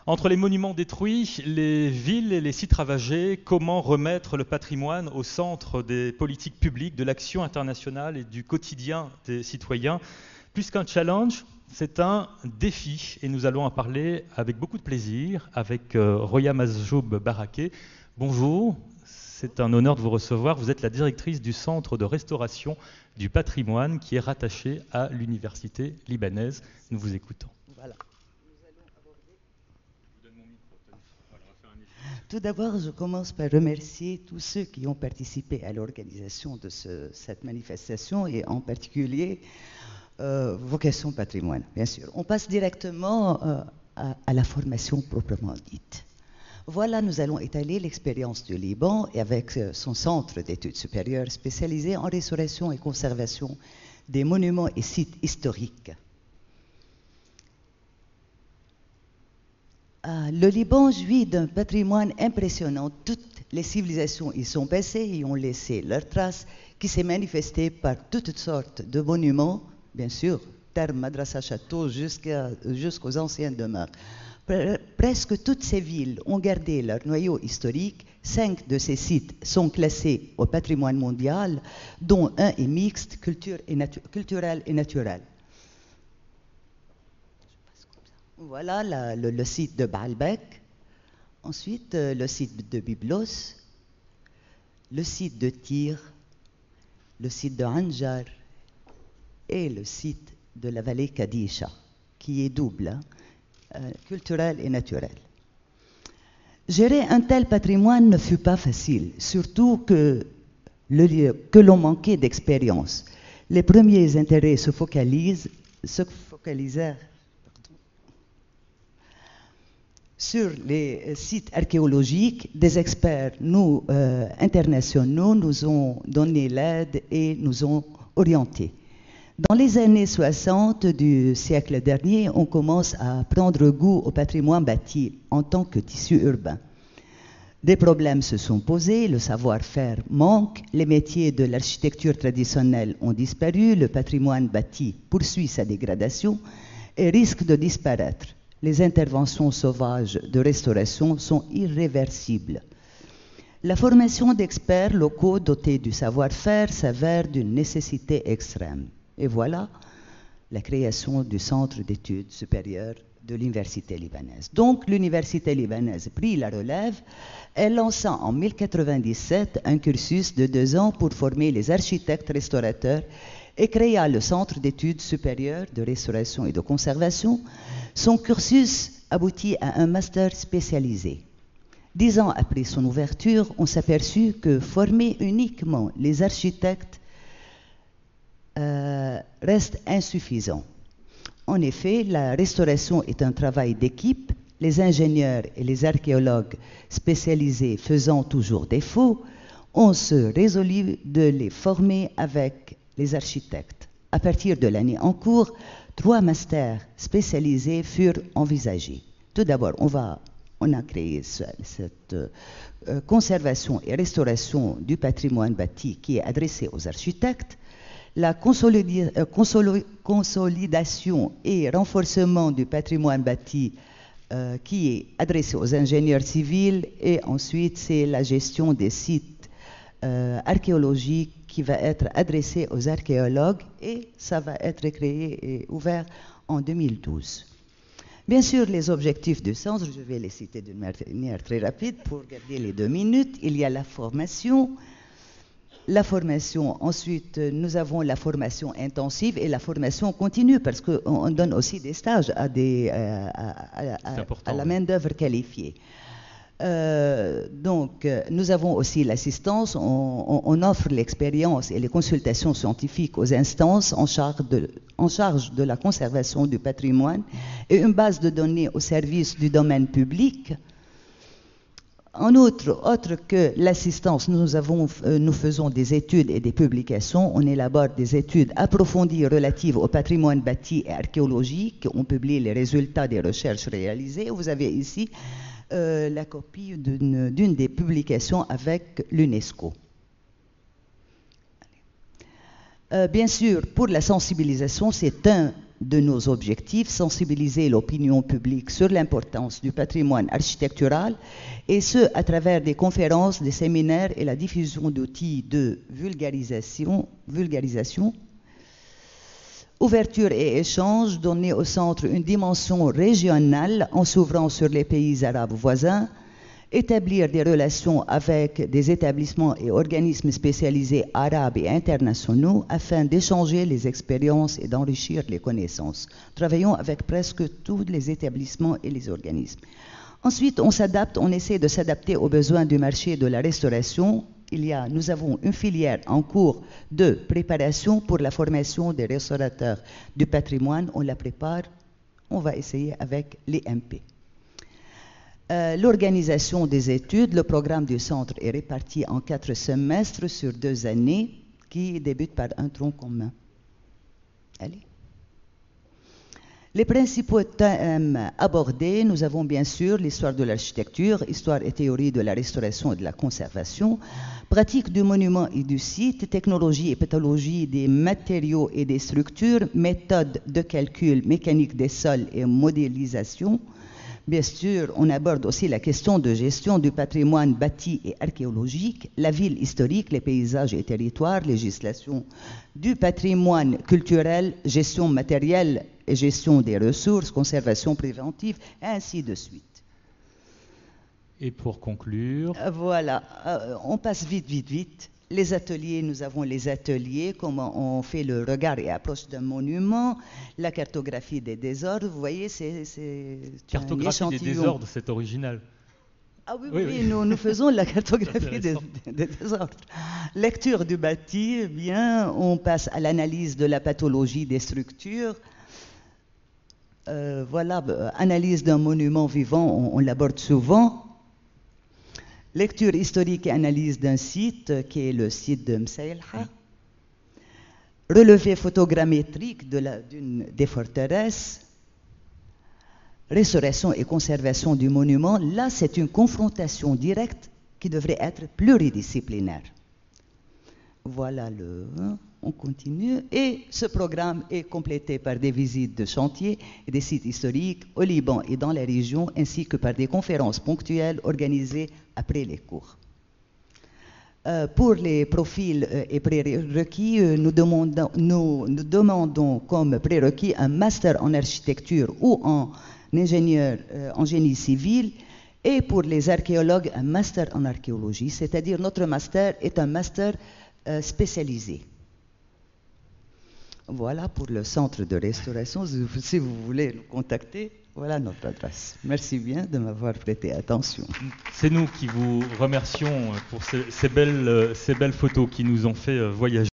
Entre les monuments détruits, les villes et les sites ravagés, comment remettre le patrimoine au centre des politiques publiques, de l'action internationale et du quotidien des citoyens? Plus qu'un challenge, c'est un défi et nous allons en parler avec beaucoup de plaisir avec Roya Masjoub Baraké. Bonjour, c'est un honneur de vous recevoir. Vous êtes la directrice du Centre de restauration du patrimoine qui est rattaché à l'Université libanaise. Nous vous écoutons. Voilà. Tout d'abord, je commence par remercier tous ceux qui ont participé à l'organisation de cette manifestation et en particulier Vocation Patrimoine, bien sûr. On passe directement à la formation proprement dite. Voilà, nous allons étaler l'expérience du Liban et avec son centre d'études supérieures spécialisé en restauration et conservation des monuments et sites historiques. Le Liban jouit d'un patrimoine impressionnant. Toutes les civilisations y sont passées et ont laissé leurs traces, qui s'est manifesté par toutes sortes de monuments, bien sûr, terme madrasa château jusqu'aux anciennes demeures. Presque toutes ces villes ont gardé leur noyau historique. 5 de ces sites sont classés au patrimoine mondial, dont un est mixte, culturel et naturel. Voilà le site de Baalbek, ensuite le site de Byblos, le site de Tyr, le site de Anjar et le site de la vallée Kadisha, qui est double, culturel et naturel. Gérer un tel patrimoine ne fut pas facile, surtout que l'on manquait d'expérience. Les premiers intérêts se focalisèrent sur les sites archéologiques. Des experts internationaux nous ont donné l'aide et nous ont orientés. Dans les années 60 du siècle dernier, on commence à prendre goût au patrimoine bâti en tant que tissu urbain. Des problèmes se sont posés, le savoir-faire manque, les métiers de l'architecture traditionnelle ont disparu, le patrimoine bâti poursuit sa dégradation et risque de disparaître. Les interventions sauvages de restauration sont irréversibles. La formation d'experts locaux dotés du savoir-faire s'avère d'une nécessité extrême. Et voilà la création du Centre d'études supérieures de l'Université libanaise. Donc l'Université libanaise prit la relève. Elle lança en 1097 un cursus de 2 ans pour former les architectes restaurateurs et créa le Centre d'études supérieures de restauration et de conservation. Son cursus aboutit à un master spécialisé. 10 ans après son ouverture, on s'aperçut que former uniquement les architectes reste insuffisant. En effet, la restauration est un travail d'équipe, les ingénieurs et les archéologues spécialisés faisant toujours défaut, on se résolut de les former avec les architectes. À partir de l'année en cours, 3 masters spécialisés furent envisagés. Tout d'abord, on a créé cette conservation et restauration du patrimoine bâti qui est adressée aux architectes, la consolidation et renforcement du patrimoine bâti qui est adressé aux ingénieurs civils, et ensuite c'est la gestion des sites archéologiques qui va être adressée aux archéologues, et ça va être créé et ouvert en 2012. Bien sûr, les objectifs du centre, je vais les citer d'une manière très rapide pour garder les 2 minutes. Il y a la formation. Ensuite, nous avons la formation intensive et la formation continue, parce qu'on donne aussi des stages à la main-d'œuvre qualifiée. Donc, nous avons aussi l'assistance, on offre l'expérience et les consultations scientifiques aux instances en charge de la conservation du patrimoine et une base de données au service du domaine public. En outre, autre que l'assistance, nous faisons des études et des publications. On élabore des études approfondies relatives au patrimoine bâti et archéologique. On publie les résultats des recherches réalisées. Vous avez ici la copie d'une des publications avec l'UNESCO. Bien sûr, pour la sensibilisation, c'est un de nos objectifs, sensibiliser l'opinion publique sur l'importance du patrimoine architectural, et ce, à travers des conférences, des séminaires et la diffusion d'outils de vulgarisation, ouverture et échange, donner au centre une dimension régionale en s'ouvrant sur les pays arabes voisins, établir des relations avec des établissements et organismes spécialisés arabes et internationaux afin d'échanger les expériences et d'enrichir les connaissances. Travaillons avec presque tous les établissements et les organismes. Ensuite, on essaie de s'adapter aux besoins du marché de la restauration. Nous avons une filière en cours de préparation pour la formation des restaurateurs du patrimoine. On la prépare, on va essayer avec les MP. L'organisation des études, le programme du centre est réparti en 4 semestres sur 2 années qui débutent par un tronc commun. Allez. Les principaux thèmes abordés, nous avons bien sûr l'histoire de l'architecture, histoire et théorie de la restauration et de la conservation, pratique du monument et du site, technologie et pathologie des matériaux et des structures, méthode de calcul, mécanique des sols et modélisation. Bien sûr, on aborde aussi la question de gestion du patrimoine bâti et archéologique, la ville historique, les paysages et territoires, législation du patrimoine culturel, gestion matérielle et gestion des ressources, conservation préventive, et ainsi de suite. Et pour conclure... Voilà, on passe vite. Les ateliers, nous avons les ateliers, comment on fait le regard et approche d'un monument, la cartographie des désordres, vous voyez, c'est cartographie des désordres, c'est original. Ah oui, nous faisons la cartographie des désordres. Lecture du bâti, eh bien, on passe à l'analyse de la pathologie des structures. Voilà, analyse d'un monument vivant, on l'aborde souvent. Lecture historique et analyse d'un site, qui est le site de Msaïlha. Relevé photogrammétrique des forteresses. Restauration et conservation du monument. Là, c'est une confrontation directe qui devrait être pluridisciplinaire. Voilà on continue. Et ce programme est complété par des visites de chantier et des sites historiques au Liban et dans la région, ainsi que par des conférences ponctuelles organisées après les cours. Pour les profils et prérequis, nous demandons comme prérequis un master en architecture ou en ingénieur en génie civil, et pour les archéologues, un master en archéologie, c'est-à-dire notre master est un master spécialisé. Voilà pour le centre de restauration. Si vous voulez nous contacter, voilà notre adresse. Merci bien de m'avoir prêté attention. C'est nous qui vous remercions pour ces belles photos qui nous ont fait voyager.